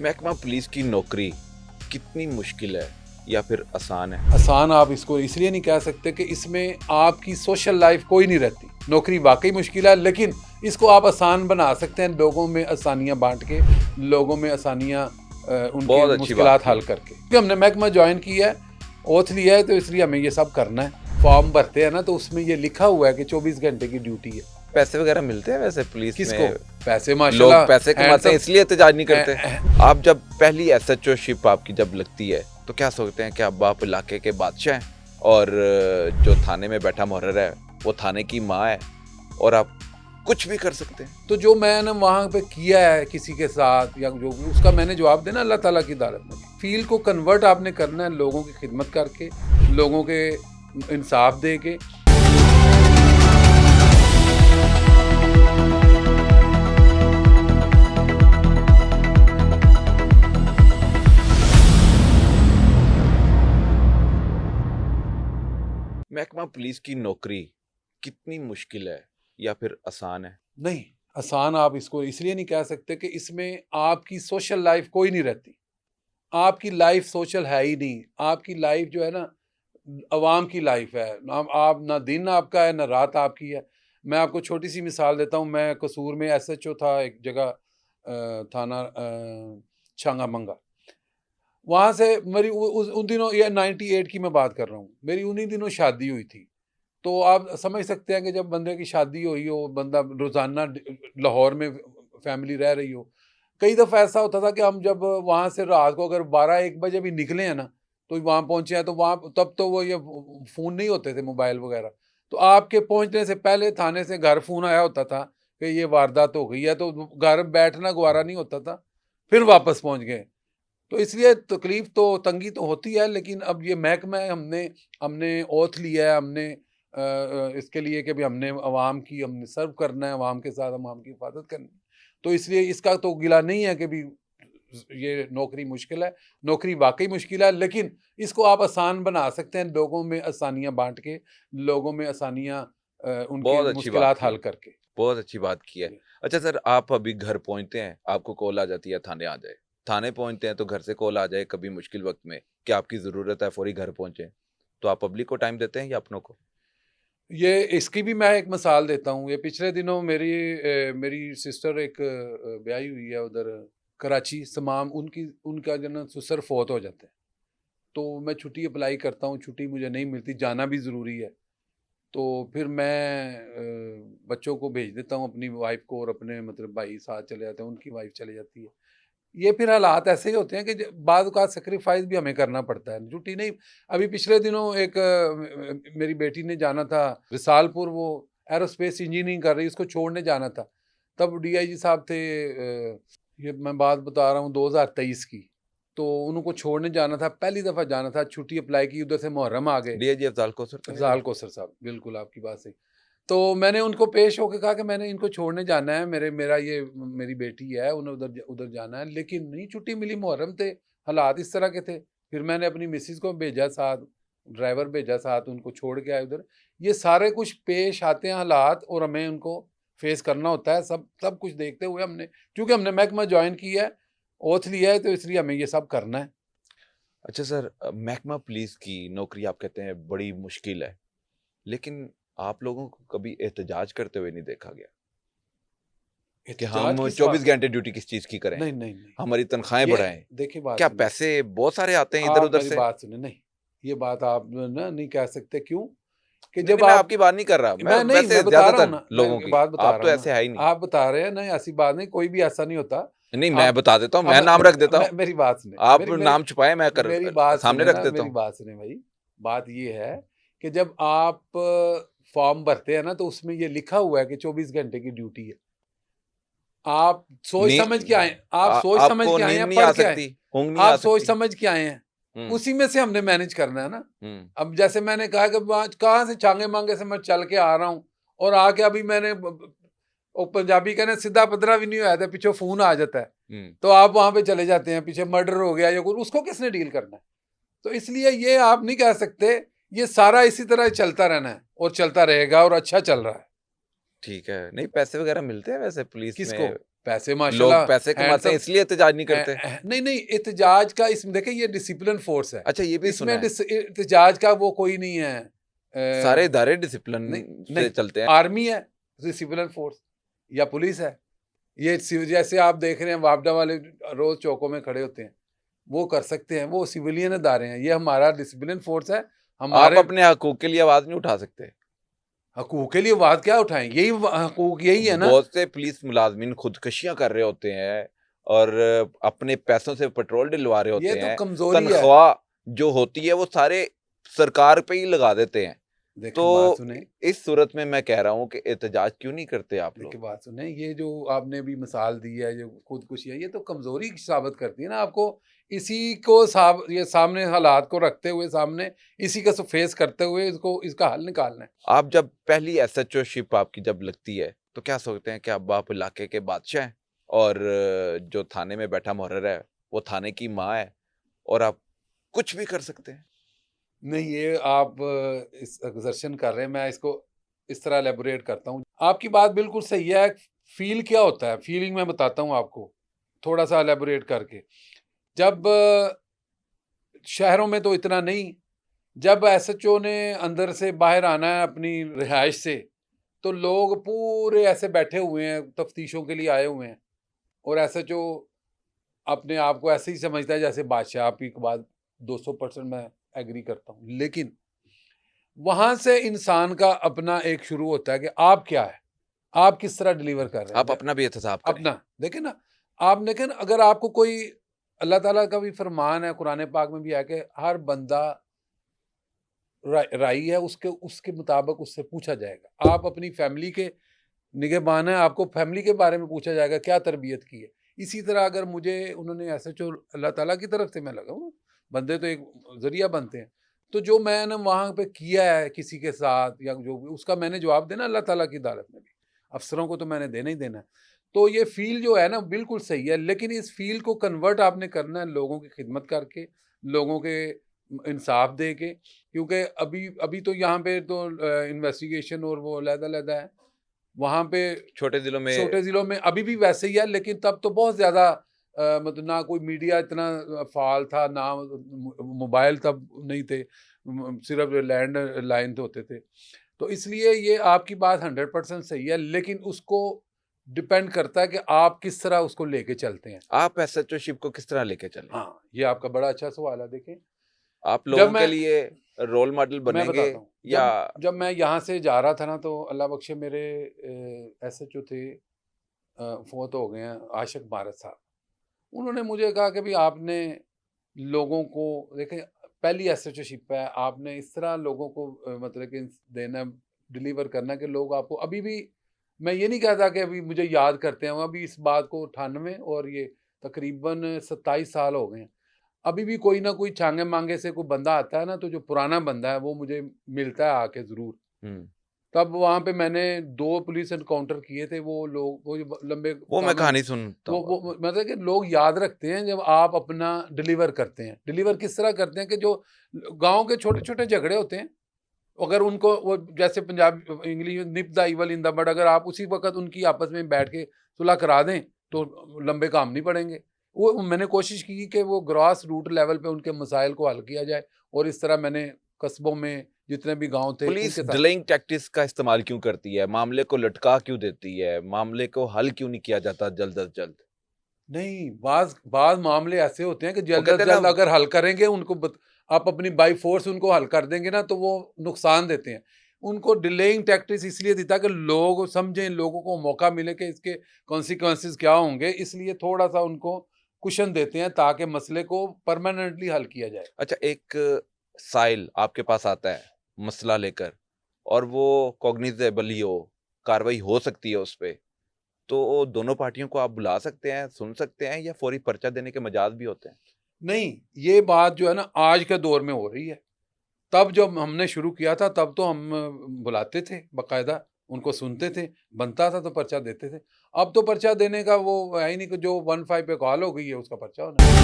महकमा पुलिस की नौकरी कितनी मुश्किल है या फिर आसान है? आसान आप इसको इसलिए नहीं कह सकते कि इसमें आपकी सोशल लाइफ कोई नहीं रहती। नौकरी वाकई मुश्किल है, लेकिन इसको आप आसान बना सकते हैं लोगों में आसानियां बांट के, लोगों में आसानियां बहुत उनकी अच्छी मुश्किलात बात है। हल करके। क्योंकि हमने महकमा ज्वाइन किया है, ओथ लिया है, तो इसलिए हमें ये सब करना है। फॉर्म भरते हैं ना, तो उसमें ये लिखा हुआ है कि 24 घंटे की ड्यूटी है। पैसे वगैरह मिलते हैं वैसे पुलिस किसको में? पैसे? लोग माशाल्लाह पैसे कमाते हैं इसलिए एहतजाज नहीं करते। handsome- आप जब पहली एसएचओ शिप आपकी जब लगती है तो क्या सोचते हैं कि अब आप इलाके के बादशाह हैं और जो थाने में बैठा मुहर्रिर है वो थाने की माँ है और आप कुछ भी कर सकते हैं? तो जो मैंने वहाँ पे किया है किसी के साथ या जो भी, उसका मैंने जवाब देना अल्लाह ताला की अदालत में। फील को कन्वर्ट आपने करना है लोगों की खिदमत करके, लोगों के इंसाफ दे के। महकमा पुलिस की नौकरी कितनी मुश्किल है या फिर आसान है? नहीं, आसान आप इसको इसलिए नहीं कह सकते कि इसमें आपकी सोशल लाइफ कोई नहीं रहती। आपकी लाइफ सोशल है ही नहीं। आपकी लाइफ जो है ना, अवाम की लाइफ है। आप ना दिन आपका है ना रात आपकी है। मैं आपको छोटी सी मिसाल देता हूँ। मैं कसूर में एसएचओ था एक जगह, थाना छांगा मंगा। वहाँ से मेरी उन दिनों, ये 98 की मैं बात कर रहा हूँ, मेरी उन्हीं दिनों शादी हुई थी। तो आप समझ सकते हैं कि जब बंदे की शादी हुई हो, बंदा रोज़ाना लाहौर में फैमिली रह रही हो, कई दफ़ा ऐसा होता था कि हम जब वहाँ से रात को अगर 12-1 बजे भी निकले हैं ना, तो वहाँ पहुँचे हैं, तो वहाँ तब तो वो ये फ़ोन नहीं होते थे, मोबाइल वगैरह। तो आपके पहुँचने से पहले थाने से घर फ़ोन आया होता था कि ये वारदात हो गई है, तो घर बैठना गवारा नहीं होता था, फिर वापस पहुँच गए। तो इसलिए तकलीफ तो, तंगी तो होती है, लेकिन अब ये महकमा है, हमने हमने ओथ लिया है, हमने इसके लिए कि भी हमने अवाम की, हमने सर्व करना है, अवाम के साथ अवाम की हिफाजत करनी है। तो इसलिए इसका तो गिला नहीं है कि भी ये नौकरी मुश्किल है। नौकरी वाकई मुश्किल है, लेकिन इसको आप आसान बना सकते हैं लोगों में आसानियां बांट के, लोगों में आसानियां उनकी बहुत अच्छी बात मुश्किलात की हल है। करके। बहुत अच्छी बात की है। अच्छा सर, आप अभी घर पहुंचते हैं, आपको कॉल आ जाती है थाने आ जाए। थाने पहुंचते हैं तो घर से कॉल आ जाए कभी मुश्किल वक्त में कि आपकी ज़रूरत है, फौरी घर पहुंचे, तो आप पब्लिक को टाइम देते हैं या अपनों को? ये इसकी भी मैं एक मिसाल देता हूँ। ये पिछले दिनों मेरी सिस्टर एक ब्याही हुई है उधर कराची समाम, उनकी उनका जो ना ससुर फौत हो जाते हैं। तो मैं छुट्टी अप्लाई करता हूँ, छुट्टी मुझे नहीं मिलती, जाना भी ज़रूरी है। तो फिर मैं बच्चों को भेज देता हूँ, अपनी वाइफ को, और अपने मतलब भाई साथ चले जाते हैं, उनकी वाइफ चली जाती है। ये फिर हालात ऐसे ही होते हैं कि बाद का सेक्रीफाइस भी हमें करना पड़ता है, छुट्टी नहीं। अभी पिछले दिनों एक मेरी बेटी ने जाना था रिसालपुर, वो एरोस्पेस इंजीनियरिंग कर रही, उसको छोड़ने जाना था। तब डीआईजी साहब थे, ये मैं बात बता रहा हूँ 2023 की। तो उनको छोड़ने जाना था, पहली दफ़ा जाना था, छुट्टी अप्लाई की, उधर से मुहर्रम आ गए। डीआईजी अफजाल कौसर तो नहीं थे? अफ़ज़ाल कौसर साहब, बिल्कुल आपकी बात सही। तो मैंने उनको पेश होके कहा कि मैंने इनको छोड़ने जाना है, मेरा ये मेरी बेटी है, उन्हें उधर उधर जाना है, लेकिन नहीं छुट्टी मिली, मुहर्रम थे, हालात इस तरह के थे। फिर मैंने अपनी मिसेज़ को भेजा साथ, ड्राइवर भेजा साथ, उनको छोड़ के आए उधर। ये सारे कुछ पेश आते हैं हालात, और हमें उनको फेस करना होता है, सब कुछ देखते हुए हमने, क्योंकि हमने महकमा ज्वाइन किया है, ओथ लिया है, तो इसलिए हमें ये सब करना है। अच्छा सर, महकमा पुलिस की नौकरी आप कहते हैं बड़ी मुश्किल है, लेकिन आप लोगों को कभी एहतजाज करते हुए नहीं देखा गया कि एहतजाज हम किस 24 बात का? घंटे ड्यूटी किस चीज़ की करें, नहीं, नहीं, नहीं। हमारी तनख्वाहें ये बढ़ाएँ? देखिए, बात क्या सुनिए। पैसे बहुत सारे आते हैं आप इधर-उधर मेरी से? बात सुनिए, नहीं, ये बात आप ना नहीं कह सकते। क्यों? कि नहीं, जब नहीं, मैं आप, आपकी बात नहीं कर रहा, मैं मैं नहीं, वैसे मैं बता रहा हूँ ज़्यादातर ना, मैं लोगों ये की, बात बता आप रहा तो हूँ ऐसे ना। है ही नहीं। आप बता रहे हैं, नहीं ऐसी बात नहीं, कोई भी ऐसा नहीं होता। नहीं, मैं हम बता देता हूँ, मैं हम नाम रख देता हूँ, मेरी बात सुने, आप मेरी मेरी नाम छुपाएँ, मैं कर मेरी बात सामने सुने रख ना, देता मेरी हूँ। बात सुने भाई। बात ये है कि जब आप फॉर्म भरते हैं ना, तो उसमें ये लिखा हुआ है कि 24 घंटे की ड्यूटी है। आप सोच नी समझ के आए, आप सोच समझ आपको के आए नींद हैं, नहीं पढ़ आ के आए। सकती, ऊँघ नहीं आ आप सोच सकती। समझ के आए हैं, हुँ, उसी में से हमने मैनेज करना है ना। हुँ। अब जैसे मैंने कहा कि आज कहाँ से चांगे मांगे से मैं चल के आ रहा हूँ, और आके अभी मैंने वो पंजाबी कहने सीधा पदरा भी नहीं हुआ था, पीछे फोन आ जाता है, हुँ। तो आप वहां पे चले जाते हैं, पीछे मर्डर हो गया या कुछ, उसको किसने डील करना है? तो इसलिए ये आप नहीं कह सकते। ये सारा इसी तरह चलता रहना है, और चलता रहेगा, और अच्छा चल रहा है। ठीक है। नहीं, पैसे वग़ैरह मिलते हैं वैसे पुलिस किसको? में? पैसे लोग माशाल्लाह पैसे कमाते हैं हैंडसम इसलिए एहतजाज नहीं करते। नहीं नहीं, एहतजाज का इसमें देखें ये डिसिप्लिन फोर्स है, अच्छा, ये भी सुना इसमें है एहतजाज का वो कोई नहीं है। सारे इदारे डिसिप्लिन नहीं से नहीं, चलते हैं। आर्मी है डिसिप्लिन फोर्स या पुलिस है, ये जैसे आप देख रहे हैं वापडा वाले रोज चौकों में खड़े होते हैं, वो कर सकते हैं, वो सिविलियन इदारे हैं। ये हमारा डिसिप्लिन फोर्स है। आप हमारे अपने हकूक के लिए आवाज नहीं उठा सकते। हकूक के लिए बात क्या उठाएं, यही हकूक यही है ना। बहुत से पुलिस मुलाजमीन खुदकुशियां कर रहे होते हैं और अपने पैसों से पेट्रोल डलवा रहे ये होते तो हैं। कमजोरी है। तनख्वाह जो होती है वो सारे सरकार पे ही लगा देते हैं। देखें तो बात सुने, इस सूरत में मैं कह रहा हूँ कि एहतजाज क्यों नहीं करते आप लोग। देखिए बात सुने, ये जो आपने भी मिसाल दी है, जो खुदकुशी है, ये तो कमजोरी साबित करती है ना आपको। इसी को ये सामने हालात को रखते हुए, सामने इसी का फेस करते हुए इसको इसका हल निकालना है। आप जब पहली एसएचओ शिप आपकी जब लगती है तो क्या सोचते हैं कि अब आप इलाके के बादशाह हैं और जो थाने में बैठा मुहर्रिर है वो थाने की माँ है और आप कुछ भी कर सकते हैं। नहीं, ये आप इस एक्सर्शन कर रहे हैं, मैं इसको इस तरह एलेबोरेट करता हूँ। आपकी बात बिल्कुल सही है। फील क्या होता है, फीलिंग मैं बताता हूँ आपको थोड़ा सा एलेबोरेट करके। जब शहरों में तो इतना नहीं, जब एसएचओ ने अंदर से बाहर आना है अपनी रिहाइश से, तो लोग पूरे ऐसे बैठे हुए हैं, तफ्तीशों के लिए आए हुए हैं, और एसएचओ अपने आप को ऐसे ही समझता है जैसे बादशाह। आपकी बात 200% मैं एग्री करता हूँ, लेकिन वहां से इंसान का अपना एक शुरू होता है कि आप क्या है, आप किस तरह डिलीवर कर रहे हैं। आप अपना भी एहतसाब करें। अपना देखें ना, आप देखें ना, अगर आपको कोई, अल्लाह ताला का भी फरमान है, कुरान पाक में भी है कि हर बंदा राई है, उसके उसके मुताबिक उससे पूछा जाएगा। आप अपनी फैमिली के निगहबान है, आपको फैमिली के बारे में पूछा जाएगा क्या तरबियत की है। इसी तरह अगर मुझे उन्होंने ऐसे जो अल्लाह ताला की तरफ से मैं लगा हूँ, बंदे तो एक जरिया बनते हैं, तो जो मैंने वहाँ पे किया है किसी के साथ या जो भी, उसका मैंने जवाब देना अल्लाह ताला की अदालत में भी। अफसरों को तो मैंने देना ही देना है। तो ये फील जो है ना बिल्कुल सही है, लेकिन इस फील को कन्वर्ट आपने करना है लोगों की खिदमत करके, लोगों के इंसाफ दे के। क्योंकि अभी अभी तो यहाँ पे तो इन्वेस्टिगेशन और वो अलग-अलग है, वहाँ पे छोटे जिलों में अभी भी वैसे ही है, लेकिन तब तो बहुत ज़्यादा मतलब ना कोई मीडिया इतना फ़ाल था, ना मोबाइल तब नहीं थे, सिर्फ लैंड लाइन तो होते थे। तो इसलिए ये आपकी बात 100% सही है, लेकिन उसको डिपेंड करता है कि आप किस तरह उसको लेके चलते हैं। आप एसएचओ शिप को किस तरह लेके चले। हाँ, ये आपका बड़ा अच्छा सवाल है। देखें, आप जब लोगों मैं के लिए रोल मॉडल मैं बनेंगे बताता हूँ, या जब मैं यहाँ से जा रहा था ना, तो अल्लाह बख्शे मेरे एसएचओ थे, फौत हो गए हैं, आशिक भारत साहब। उन्होंने मुझे कहा कि भाई आपने लोगों को, देखें पहली एसएचओ शिप है, आपने इस तरह लोगों को मतलब कि देना, डिलीवर करना कि लोग आपको अभी भी, मैं ये नहीं कहता कि अभी मुझे याद करते हैं, अभी इस बात को 98 और ये तकरीबन 27 साल हो गए हैं, अभी भी कोई ना कोई छांगे मांगे से कोई बंदा आता है ना, तो जो पुराना बंदा है वो मुझे मिलता है आके ज़रूर। तब वहाँ पे मैंने 2 पुलिस एनकाउंटर किए थे। वो लोग वो जो लंबे वो मैं कहानी सुनता हूँ। वो मतलब कि लोग याद रखते हैं जब आप अपना डिलीवर करते हैं। डिलीवर किस तरह करते हैं कि जो गाँव के छोटे-छोटे झगड़े होते हैं, अगर उनको वो जैसे पंजाब इंग्लिश में nip the evil in the bud, अगर आप उसी वक़्त उनकी आपस में बैठ के सुलह करा दें, तो लंबे काम नहीं पड़ेंगे। वो मैंने कोशिश की कि वो ग्रास रूट लेवल पे उनके मसाइल को हल किया जाए, और इस तरह मैंने कस्बों में जितने भी गाँव थे पुलिस उनके साथ। डिलेइंग टैक्टिक्स का इस्तेमाल क्यों करती है, मामले को लटका क्यों देती है, मामले को हल क्यों नहीं किया जाता जल्द अज जल्द। नहीं, बाज़ मामले ऐसे होते हैं कि वो जल्द कहते अज हैं जल्द ना, अगर हल करेंगे उनको आप अपनी बाई फोर्स उनको हल कर देंगे ना, तो वो नुकसान देते हैं। उनको डिलेइंग टैक्टिक्स इसलिए देता है कि लोग समझें, लोगों को मौका मिले कि इसके कॉन्सिक्वेंसेस क्या होंगे, इसलिए थोड़ा-सा उनको कुशन देते हैं ताकि मसले को परमानेंटली हल किया जाए। अच्छा, एक साइल आपके पास आता है मसला लेकर और वो कॉग्निजेबल ही हो, कार्रवाई हो सकती है उस पे, तो दोनों पार्टियों को आप बुला सकते हैं, सुन सकते हैं या फौरी पर्चा देने के मजाज भी होते हैं। नहीं, ये बात जो है ना आज के दौर में हो रही है। तब जब हमने शुरू किया था तब तो हम बुलाते थे बाकायदा, उनको सुनते थे, बनता था तो पर्चा देते थे। अब तो पर्चा देने का वो है ही नहीं कि जो 15 पे कॉल हो गई है उसका पर्चा होना है।